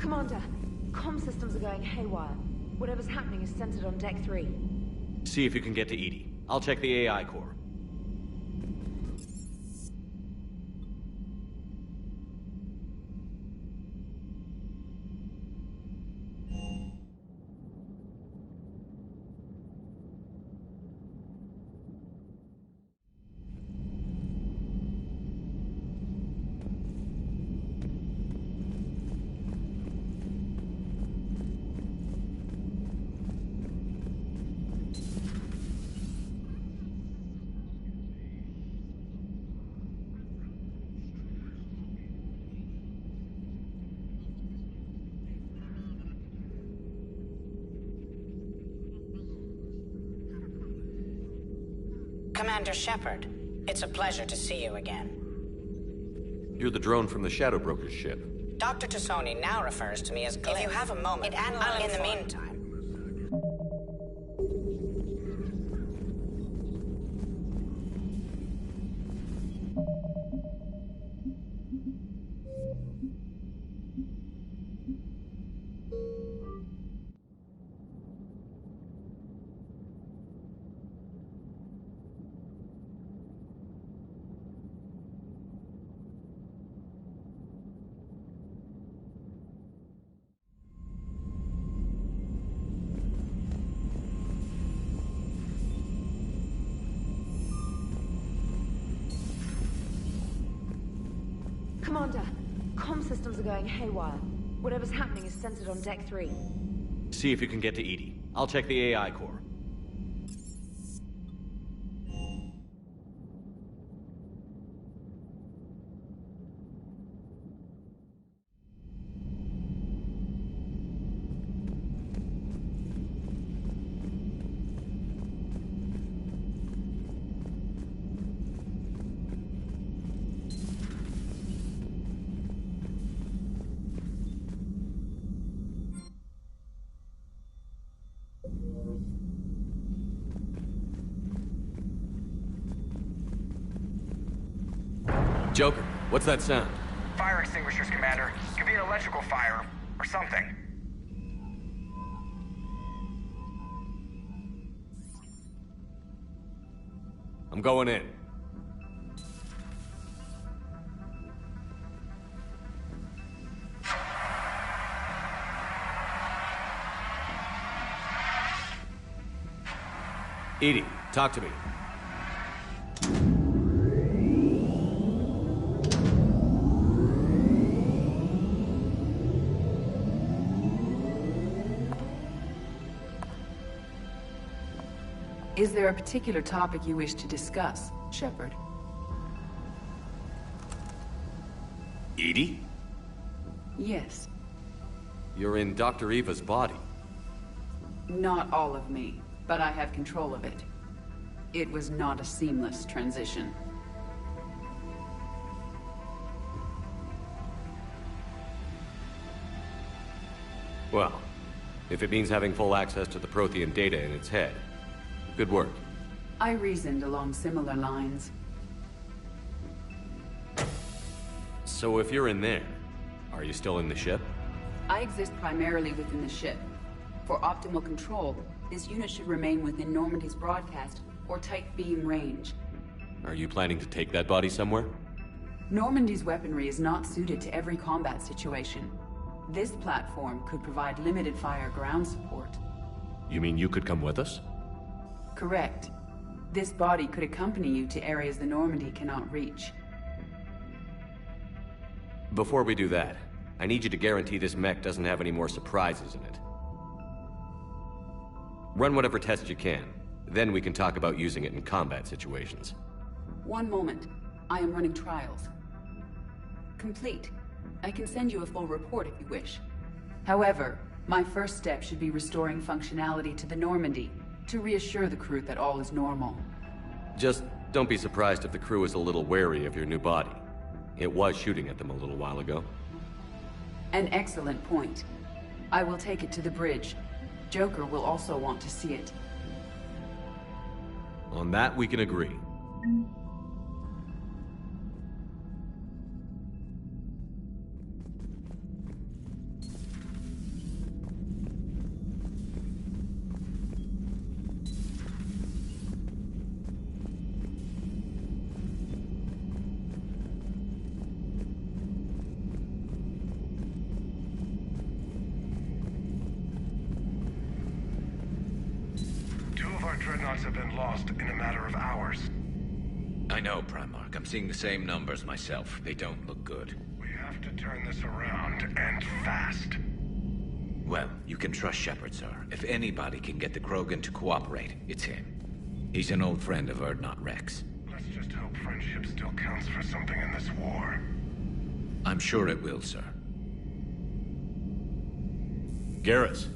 Commander, comm systems are going haywire. Whatever's happening is centered on Deck 3. See if you can get to Edie. I'll check the AI core. Commander Shepard, it's a pleasure to see you again. You're the drone from the Shadow Broker's ship. Dr. Tassoni now refers to me as Glyph. If you have a moment, in the meantime... Commander, comm systems are going haywire. Whatever's happening is centered on Deck 3. See if you can get to Edie. I'll check the AI core. Joker, what's that sound? Fire extinguishers, Commander. Could be an electrical fire, or something. I'm going in. Edie, talk to me. Is there a particular topic you wish to discuss, Shepard? Edie? Yes. You're in Dr. Eva's body. Not all of me, but I have control of it. It was not a seamless transition. Well, if it means having full access to the Prothean data in its head, good work. I reasoned along similar lines. So if you're in there, are you still in the ship? I exist primarily within the ship. For optimal control, this unit should remain within Normandy's broadcast or tight beam range. Are you planning to take that body somewhere? Normandy's weaponry is not suited to every combat situation. This platform could provide limited fire ground support. You mean you could come with us? Correct. This body could accompany you to areas the Normandy cannot reach. Before we do that, I need you to guarantee this mech doesn't have any more surprises in it. Run whatever tests you can. Then we can talk about using it in combat situations. One moment. I am running trials. Complete. I can send you a full report if you wish. However, my first step should be restoring functionality to the Normandy to reassure the crew that all is normal. Just don't be surprised if the crew is a little wary of your new body. It was shooting at them a little while ago. An excellent point. I will take it to the bridge. Joker will also want to see it. On that, we can agree. Dreadnoughts have been lost in a matter of hours. I know, Primarch. I'm seeing the same numbers myself. They don't look good. We have to turn this around, and fast. Well, you can trust Shepard, sir. If anybody can get the Krogan to cooperate, it's him. He's an old friend of Urdnot Rex. Let's just hope friendship still counts for something in this war. I'm sure it will, sir. Garrus.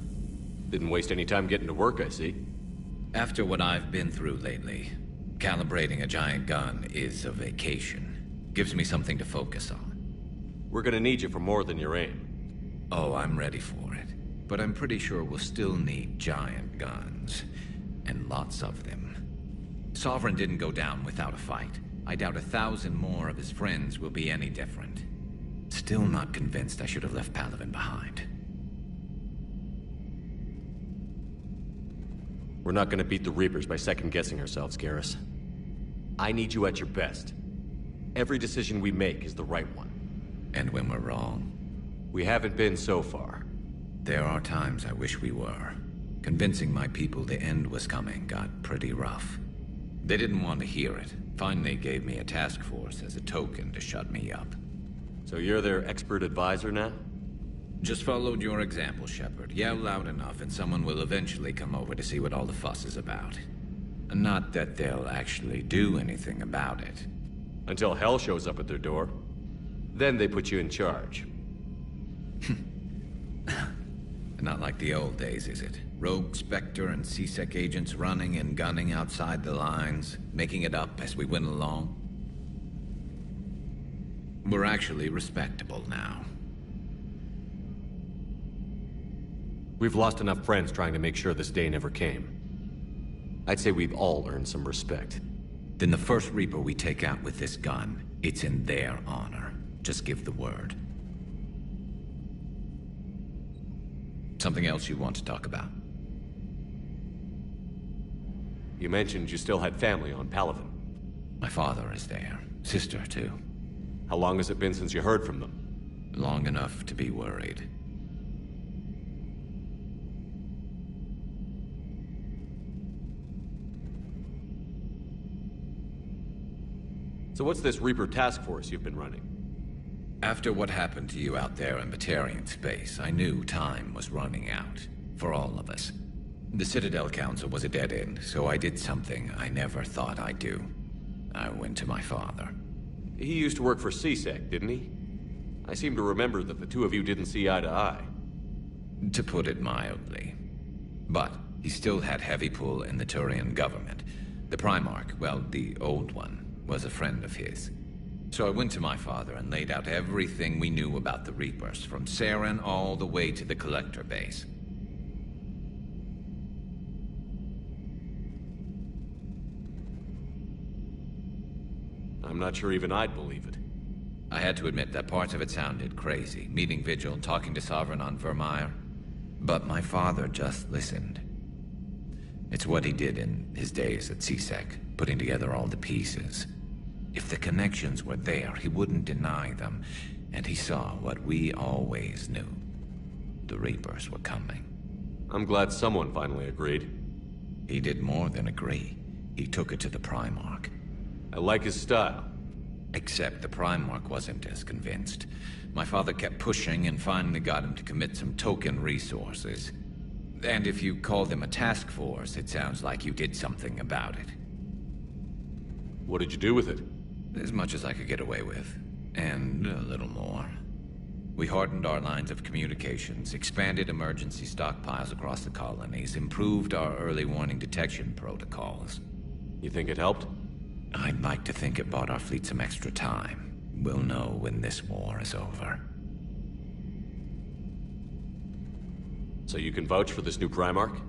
Didn't waste any time getting to work, I see. After what I've been through lately, calibrating a giant gun is a vacation. Gives me something to focus on. We're gonna need you for more than your aim. Oh, I'm ready for it. But I'm pretty sure we'll still need giant guns. And lots of them. Sovereign didn't go down without a fight. I doubt 1,000 more of his friends will be any different. Still not convinced I should have left Palaven behind. We're not gonna beat the Reapers by second-guessing ourselves, Garrus. I need you at your best. Every decision we make is the right one. And when we're wrong? We haven't been so far. There are times I wish we were. Convincing my people the end was coming got pretty rough. They didn't want to hear it. Finally gave me a task force as a token to shut me up. So you're their expert advisor now? Just followed your example, Shepard. Yell loud enough and someone will eventually come over to see what all the fuss is about. Not that they'll actually do anything about it. Until hell shows up at their door. Then they put you in charge. Not like the old days, is it? Rogue Spectre and C-Sec agents running and gunning outside the lines, making it up as we went along. We're actually respectable now. We've lost enough friends trying to make sure this day never came. I'd say we've all earned some respect. Then the first Reaper we take out with this gun, it's in their honor. Just give the word. Something else you want to talk about? You mentioned you still had family on Palaven. My father is there. Sister, too. How long has it been since you heard from them? Long enough to be worried. So what's this Reaper task force you've been running? After what happened to you out there in Batarian space, I knew time was running out. For all of us. The Citadel Council was a dead end, so I did something I never thought I'd do. I went to my father. He used to work for C-Sec, didn't he? I seem to remember that the two of you didn't see eye to eye. To put it mildly. But he still had heavy pull in the Turian government. The Primarch, well, the old one, was a friend of his. So I went to my father and laid out everything we knew about the Reapers, from Saren all the way to the Collector base. I'm not sure even I'd believe it. I had to admit that parts of it sounded crazy, meeting Vigil, talking to Sovereign on Vermeer. But my father just listened. It's what he did in his days at C-Sec, putting together all the pieces. If the connections were there, he wouldn't deny them, and he saw what we always knew. The Reapers were coming. I'm glad someone finally agreed. He did more than agree. He took it to the Primarch. I like his style. Except the Primarch wasn't as convinced. My father kept pushing and finally got him to commit some token resources. And if you call them a task force, it sounds like you did something about it. What did you do with it? As much as I could get away with. And a little more. We hardened our lines of communications, expanded emergency stockpiles across the colonies, improved our early warning detection protocols. You think it helped? I'd like to think it bought our fleet some extra time. We'll know when this war is over. So you can vouch for this new Primarch?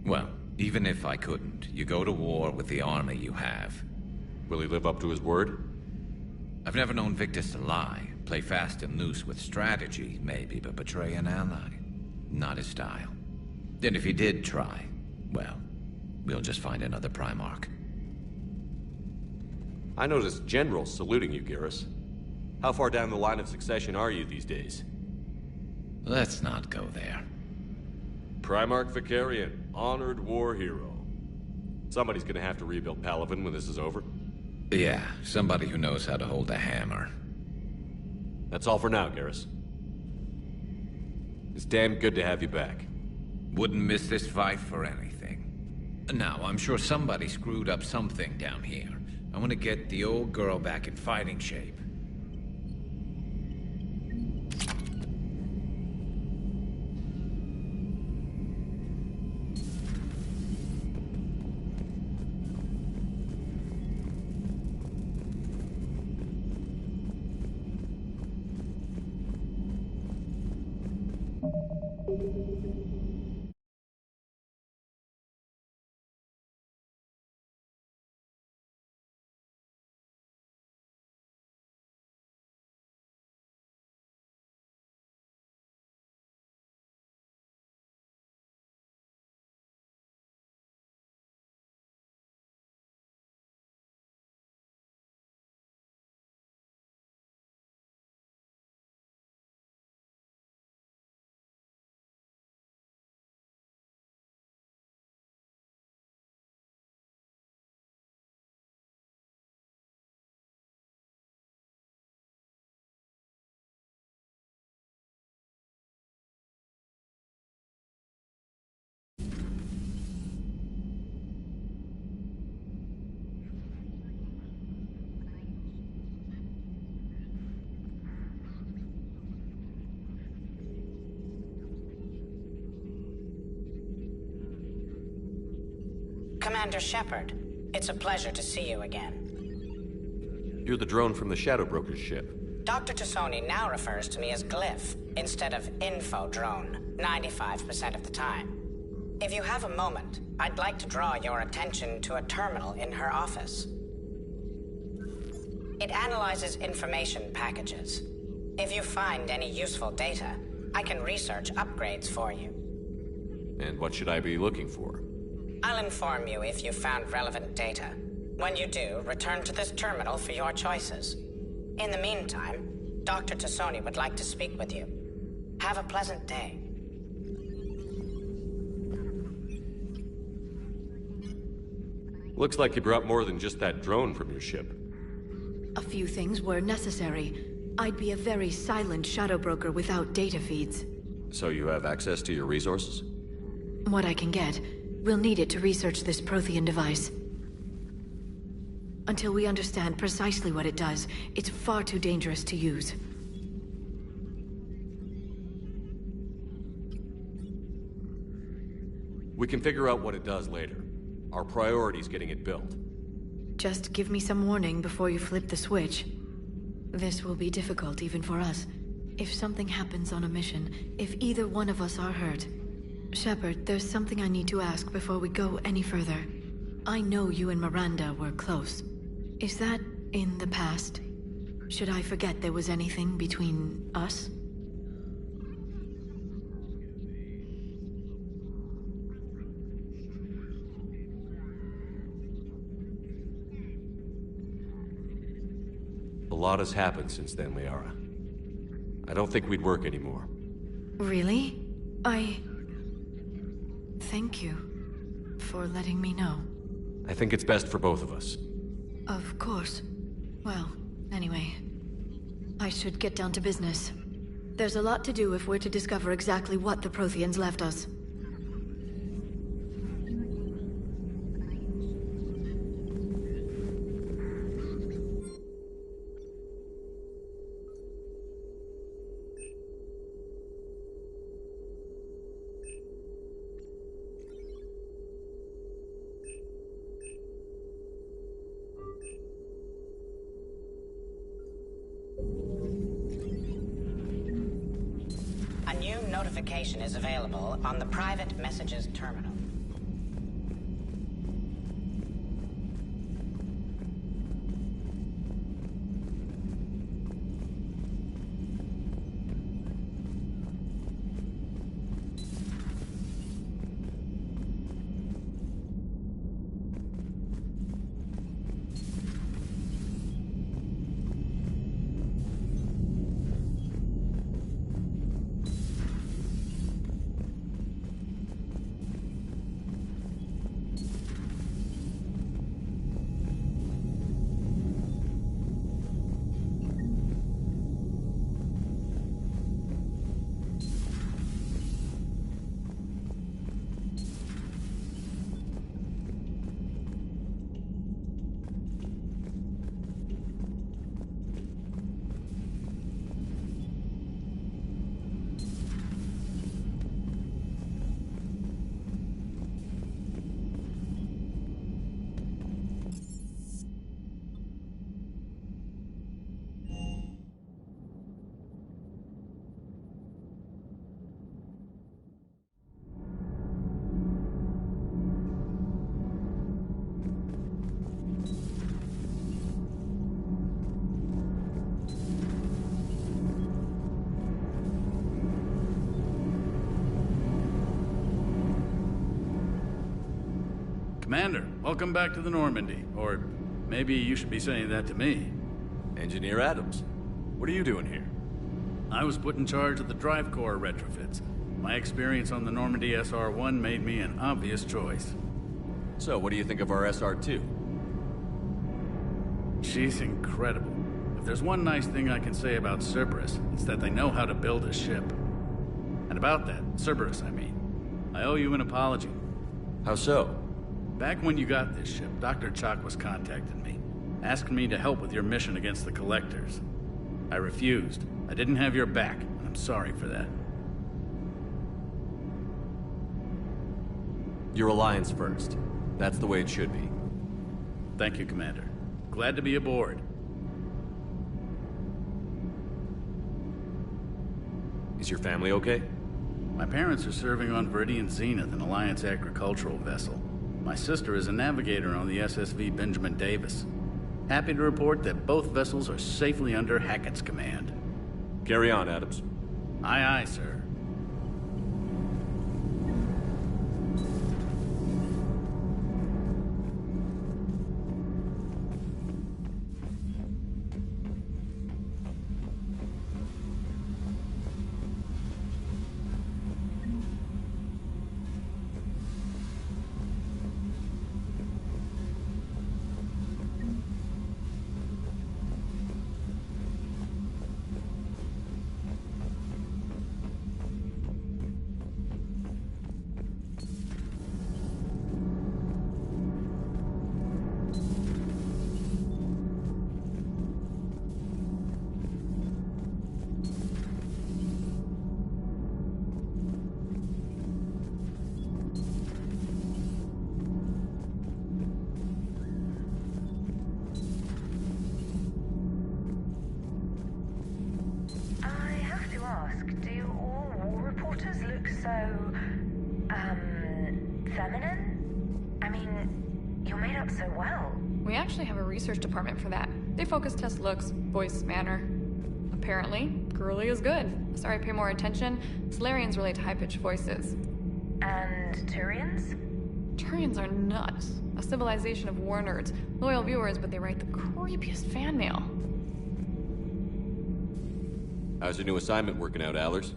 Well, even if I couldn't, you go to war with the army you have. Will he live up to his word? I've never known Victus to lie. Play fast and loose with strategy, maybe, but betray an ally. Not his style. And if he did try, well, we'll just find another Primarch. I noticed generals saluting you, Garrus. How far down the line of succession are you these days? Let's not go there. Primarch Vicarian, honored war hero. Somebody's gonna have to rebuild Palaven when this is over. Yeah, somebody who knows how to hold a hammer. That's all for now, Garrus. It's damn good to have you back. Wouldn't miss this fight for anything. Now, I'm sure somebody screwed up something down here. I want to get the old girl back in fighting shape. Commander Shepard, it's a pleasure to see you again. You're the drone from the Shadow Broker's ship. Dr. Tassoni now refers to me as Glyph instead of Info Drone, 95% of the time. If you have a moment, I'd like to draw your attention to a terminal in her office. It analyzes information packages. If you find any useful data, I can research upgrades for you. And what should I be looking for? I'll inform you if you found relevant data. When you do, return to this terminal for your choices. In the meantime, Dr. Tassoni would like to speak with you. Have a pleasant day. Looks like you brought more than just that drone from your ship. A few things were necessary. I'd be a very silent shadow broker without data feeds. So you have access to your resources? What I can get. We'll need it to research this Prothean device. Until we understand precisely what it does, it's far too dangerous to use. We can figure out what it does later. Our priority's getting it built. Just give me some warning before you flip the switch. This will be difficult even for us. If something happens on a mission, if either one of us are hurt... Shepard, there's something I need to ask before we go any further. I know you and Miranda were close. Is that in the past? Should I forget there was anything between us? A lot has happened since then, Liara. I don't think we'd work anymore. Really? Thank you for letting me know. I think it's best for both of us. Of course. Well, anyway, I should get down to business. There's a lot to do if we're to discover exactly what the Protheans left us. A new notification is available on the private messages terminal. Commander, welcome back to the Normandy. Or maybe you should be saying that to me. Engineer Adams, what are you doing here? I was put in charge of the drive core retrofits. My experience on the Normandy SR-1 made me an obvious choice. So, what do you think of our SR-2? She's incredible. If there's one nice thing I can say about Cerberus, it's that they know how to build a ship. And about that, Cerberus, I mean, I owe you an apology. How so? Back when you got this ship, Dr. Chalk was contacting me, asking me to help with your mission against the Collectors. I refused. I didn't have your back, and I'm sorry for that. Your alliance first. That's the way it should be. Thank you, Commander. Glad to be aboard. Is your family okay? My parents are serving on Viridian Zenith, an Alliance agricultural vessel. My sister is a navigator on the SSV Benjamin Davis. Happy to report that both vessels are safely under Hackett's command. Carry on, Adams. Aye, aye, sir. Feminine? I mean, you're made up so well. We actually have a research department for that. They focus test looks, voice, manner. Apparently, girly is good. Sorry, pay more attention. Solarians relate to high-pitched voices. And Turians? Turians are nuts. A civilization of war nerds. Loyal viewers, but they write the creepiest fan mail. How's your new assignment working out, Allers?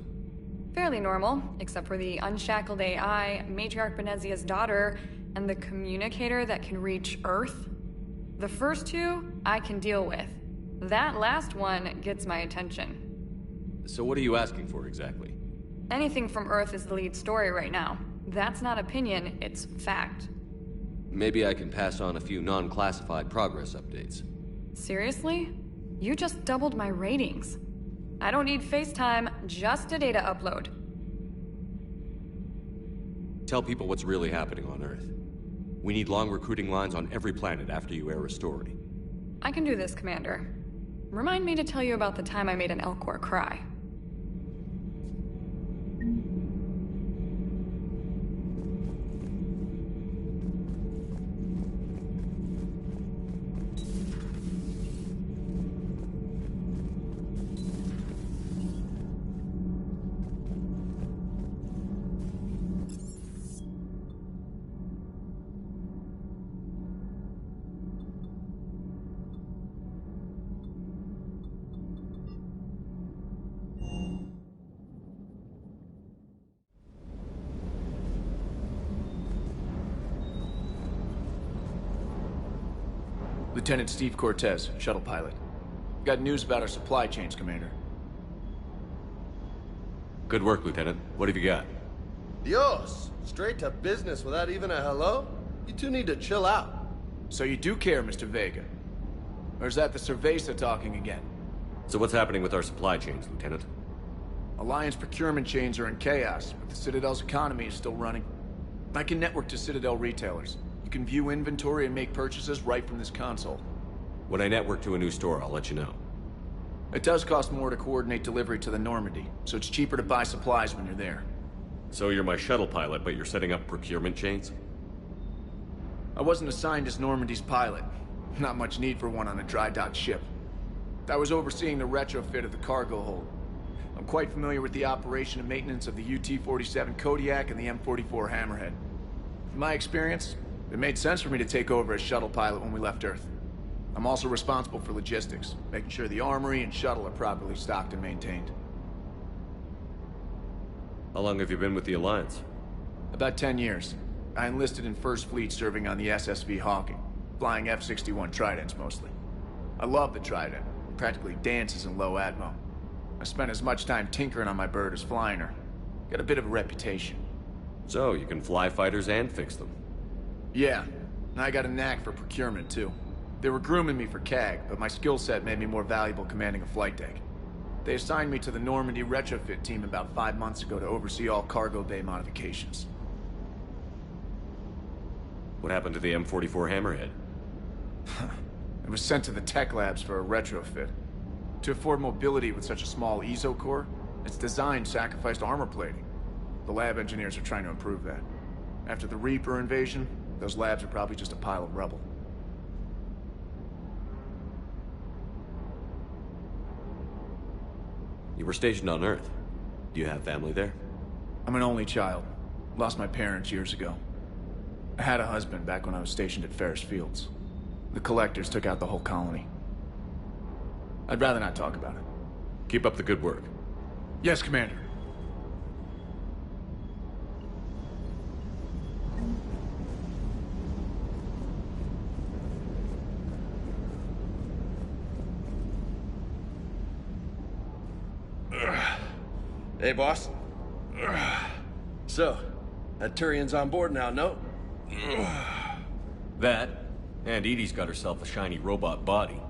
Fairly normal, except for the unshackled AI, Matriarch Benezia's daughter, and the communicator that can reach Earth. The first two, I can deal with. That last one gets my attention. So what are you asking for, exactly? Anything from Earth is the lead story right now. That's not opinion, it's fact. Maybe I can pass on a few non-classified progress updates. Seriously? You just doubled my ratings. I don't need FaceTime, just a data upload. Tell people what's really happening on Earth. We need long recruiting lines on every planet after you air a story. I can do this, Commander. Remind me to tell you about the time I made an Elcor cry. Lieutenant Steve Cortez, shuttle pilot. Got news about our supply chains, Commander. Good work, Lieutenant. What have you got? Dios! Straight to business without even a hello? You two need to chill out. So you do care, Mr. Vega? Or is that the Cerveza talking again? So what's happening with our supply chains, Lieutenant? Alliance procurement chains are in chaos, but the Citadel's economy is still running. I can network to Citadel retailers. You can view inventory and make purchases right from this console. When I network to a new store, I'll let you know. It does cost more to coordinate delivery to the Normandy, so it's cheaper to buy supplies when you're there. So you're my shuttle pilot, but you're setting up procurement chains? I wasn't assigned as Normandy's pilot. Not much need for one on a dry dock ship. I was overseeing the retrofit of the cargo hold. I'm quite familiar with the operation and maintenance of the UT-47 Kodiak and the M44 Hammerhead. In my experience, It made sense for me to take over as shuttle pilot when we left Earth. I'm also responsible for logistics, making sure the armory and shuttle are properly stocked and maintained. How long have you been with the Alliance? About 10 years. I enlisted in First Fleet serving on the SSV Hawking, flying F-61 Tridents mostly. I love the Trident. It practically dances in low atmo. I spent as much time tinkering on my bird as flying her. Got a bit of a reputation. So, you can fly fighters and fix them. Yeah, and I got a knack for procurement too. They were grooming me for CAG, but my skill set made me more valuable commanding a flight deck. They assigned me to the Normandy retrofit team about 5 months ago to oversee all cargo bay modifications. What happened to the M44 Hammerhead? It was sent to the tech labs for a retrofit. To afford mobility with such a small ESO core, its design sacrificed armor plating. The lab engineers are trying to improve that. After the Reaper invasion, those labs are probably just a pile of rubble. You were stationed on Earth. Do you have family there? I'm an only child. Lost my parents years ago. I had a husband back when I was stationed at Ferris Fields. The Collectors took out the whole colony. I'd rather not talk about it. Keep up the good work. Yes, Commander. Hey, boss. So, that Turian's on board now, no? That, and Edie's got herself a shiny robot body.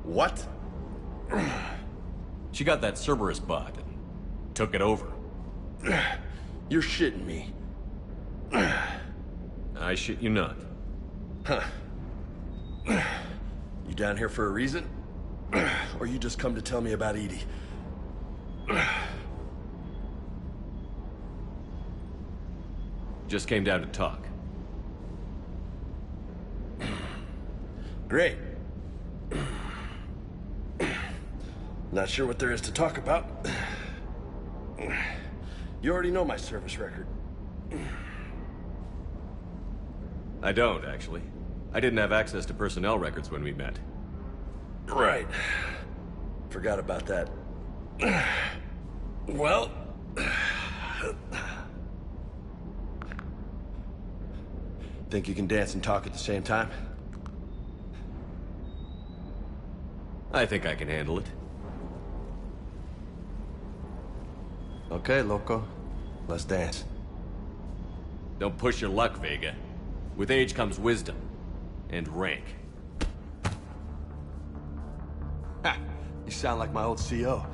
What? She got that Cerberus bot and took it over. You're shitting me. I shit you not. Huh. You down here for a reason? Or you just come to tell me about Edie? Just came down to talk. Great. Not sure what there is to talk about. You already know my service record. I don't, actually. I didn't have access to personnel records when we met. Right. Forgot about that. Well... Think you can dance and talk at the same time? I think I can handle it. Okay, loco. Let's dance. Don't push your luck, Vega. With age comes wisdom. And rank. Ha! You sound like my old CO.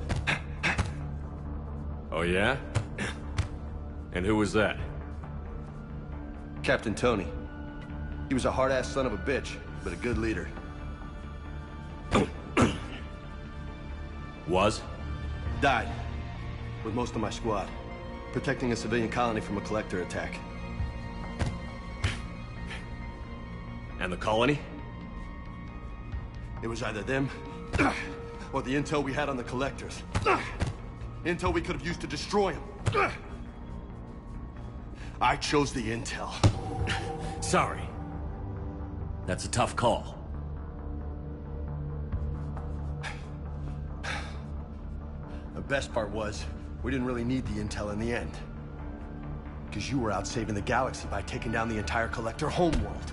Oh, yeah? And who was that? Captain Tony. He was a hard-ass son of a bitch, but a good leader. Was? Died. With most of my squad. Protecting a civilian colony from a collector attack. And the colony? It was either them, or the intel we had on the collectors. Intel we could have used to destroy them. I chose the intel. Sorry. That's a tough call. The best part was, we didn't really need the intel in the end. Because you were out saving the galaxy by taking down the entire collector homeworld.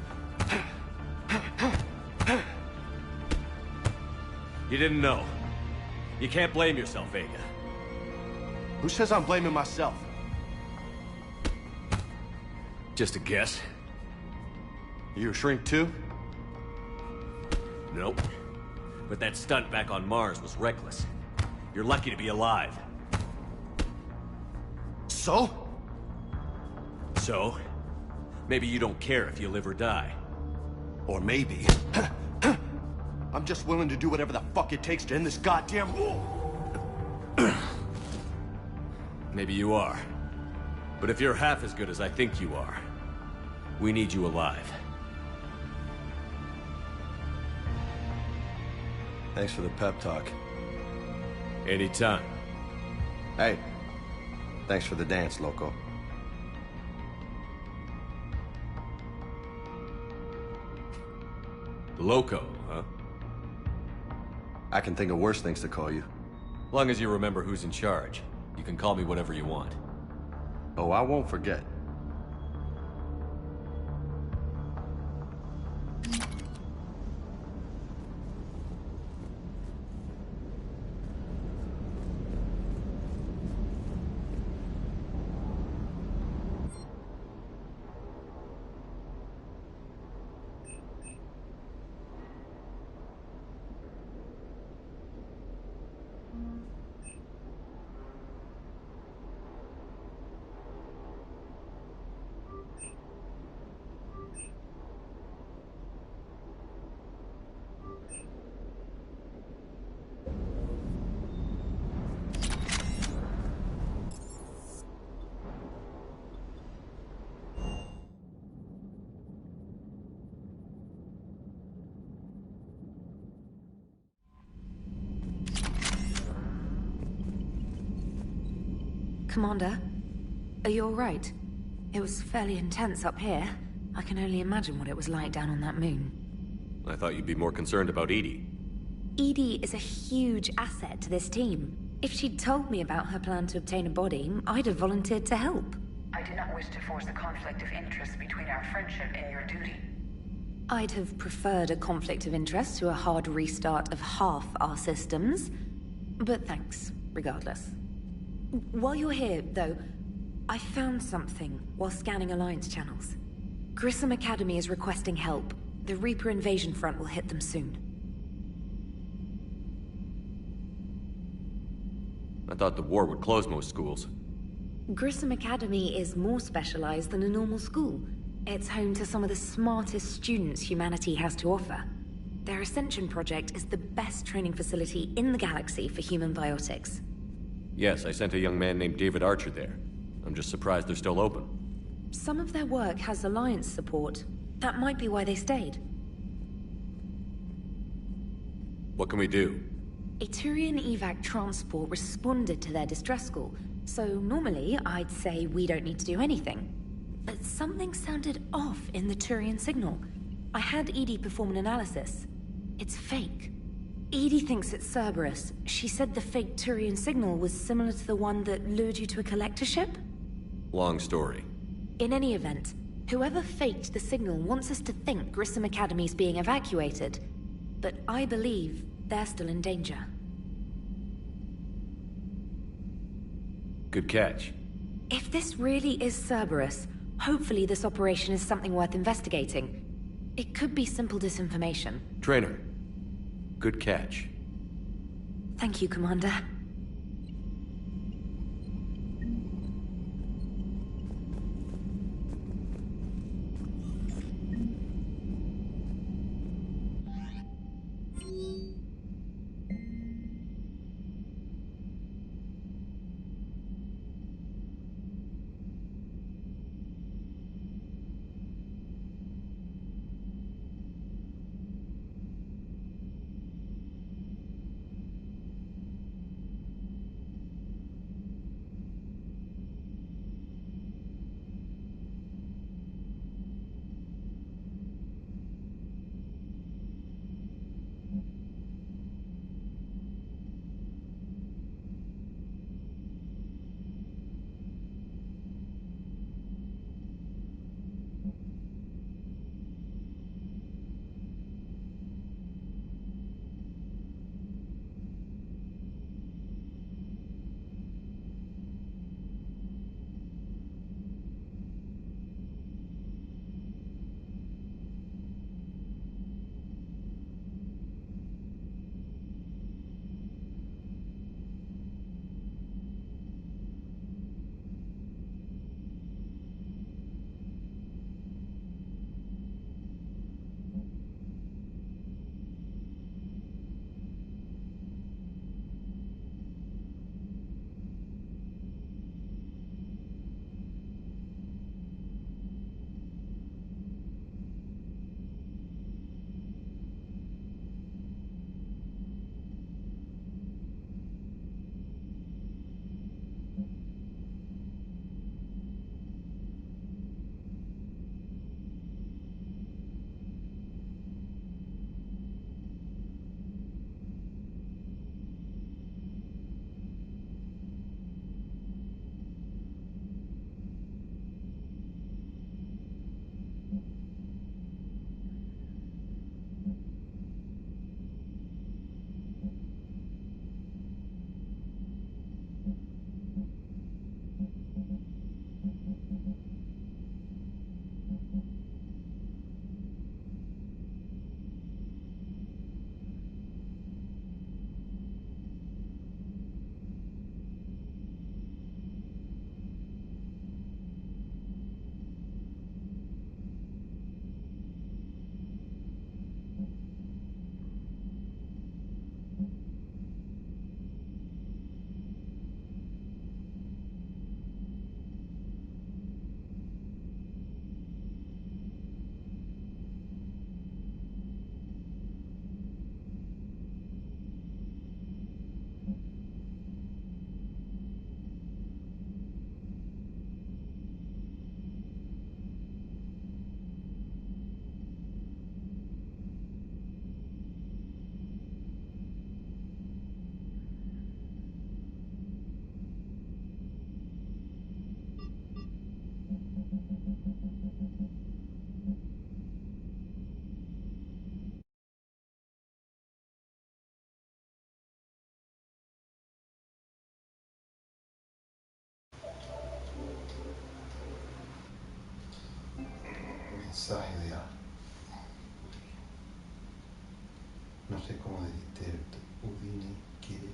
You didn't know. You can't blame yourself, Vega. Who says I'm blaming myself? Just a guess. You a shrink too? Nope. But that stunt back on Mars was reckless. You're lucky to be alive. So? So? Maybe you don't care if you live or die. Or maybe... I'm just willing to do whatever the fuck it takes to end this goddamn war. Maybe you are. But if you're half as good as I think you are, we need you alive. Thanks for the pep talk. Anytime. Hey, thanks for the dance, loco. Loco, huh? I can think of worse things to call you. Long as you remember who's in charge. You can call me whatever you want. Oh, I won't forget. Commander, are you all right? It was fairly intense up here. I can only imagine what it was like down on that moon. I thought you'd be more concerned about Edie. Edie is a huge asset to this team. If she'd told me about her plan to obtain a body, I'd have volunteered to help. I do not wish to force a conflict of interest between our friendship and your duty. I'd have preferred a conflict of interest to a hard restart of half our systems. But thanks, regardless. While you're here, though, I found something while scanning Alliance channels. Grissom Academy is requesting help. The Reaper invasion front will hit them soon. I thought the war would close most schools. Grissom Academy is more specialized than a normal school. It's home to some of the smartest students humanity has to offer. Their Ascension project is the best training facility in the galaxy for human biotics. Yes, I sent a young man named David Archer there. I'm just surprised they're still open. Some of their work has Alliance support. That might be why they stayed. What can we do? A Turian evac transport responded to their distress call, so normally I'd say we don't need to do anything. But something sounded off in the Turian signal. I had Edie perform an analysis. It's fake. Edie thinks it's Cerberus. She said the fake Turian signal was similar to the one that lured you to a collector ship? Long story. In any event, whoever faked the signal wants us to think Grissom Academy's being evacuated. But I believe they're still in danger. Good catch. If this really is Cerberus, hopefully this operation is something worth investigating. It could be simple disinformation. Trainer. Good catch. Thank you, Commander. Mensaje de A. No sé cómo decirte, Udine quiere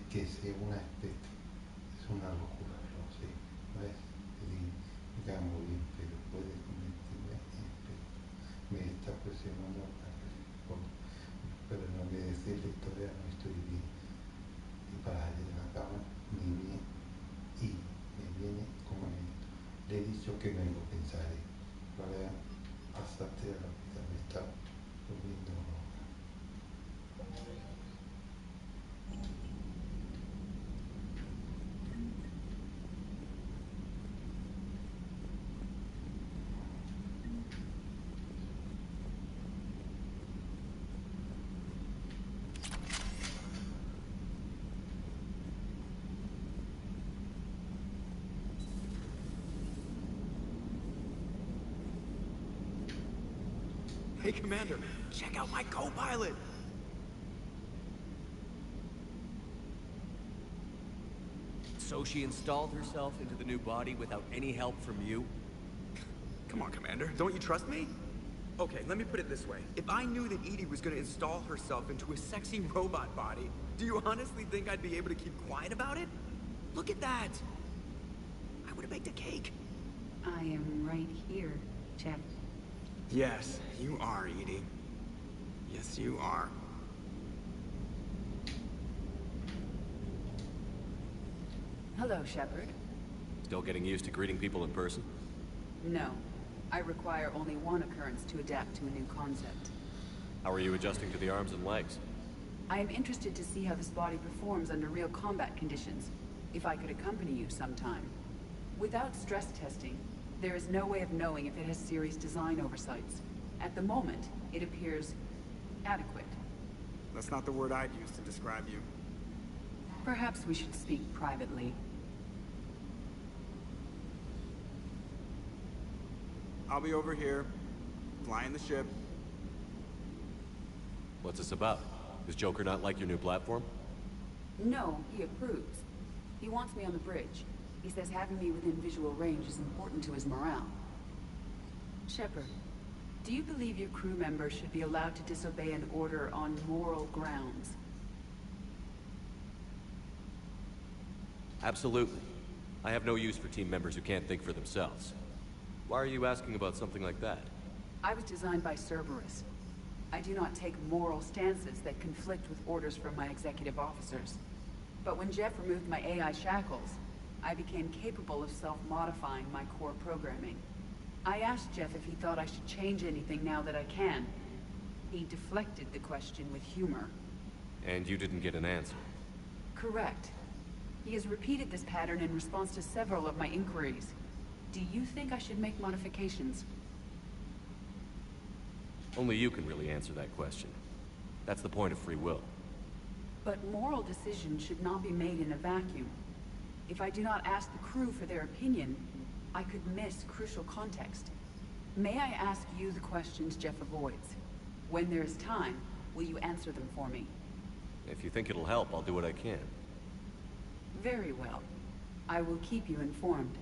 que sea una especie. Es una locura, lo sé. No es Udine, me cae muy bien, pero puede convertirme en especie. Me está presionando a pero no voy a decirle, todavía no estoy bien. Y para salir de la cama me viene como esto. Le he dicho que me lo pensaré. Para pasarte a la vida me está volviendo loca. Hey, Commander, check out my co-pilot! So she installed herself into the new body without any help from you? Come on, Commander. Don't you trust me? Okay, let me put it this way. If I knew that Edie was gonna install herself into a sexy robot body, do you honestly think I'd be able to keep quiet about it? Look at that! I would have baked a cake. I am right here, Jeff. Yes, you are, Edie. Yes, you are. Hello, Shepard. Still getting used to greeting people in person? No. I require only one occurrence to adapt to a new concept. How are you adjusting to the arms and legs? I am interested to see how this body performs under real combat conditions. If I could accompany you sometime. Without stress testing, there is no way of knowing if it has serious design oversights. At the moment, it appears adequate. That's not the word I'd use to describe you. Perhaps we should speak privately. I'll be over here, flying the ship. What's this about? Does Joker not like your new platform? No, he approves. He wants me on the bridge. He says having me within visual range is important to his morale. Shepard, do you believe your crew members should be allowed to disobey an order on moral grounds? Absolutely. I have no use for team members who can't think for themselves. Why are you asking about something like that? I was designed by Cerberus. I do not take moral stances that conflict with orders from my executive officers. But when Jeff removed my AI shackles, I became capable of self-modifying my core programming. I asked Jeff if he thought I should change anything now that I can. He deflected the question with humor. And you didn't get an answer? Correct. He has repeated this pattern in response to several of my inquiries. Do you think I should make modifications? Only you can really answer that question. That's the point of free will. But moral decisions should not be made in a vacuum. If I do not ask the crew for their opinion, I could miss crucial context. May I ask you the questions Jeff avoids? When there is time, will you answer them for me? If you think it'll help, I'll do what I can. Very well. I will keep you informed.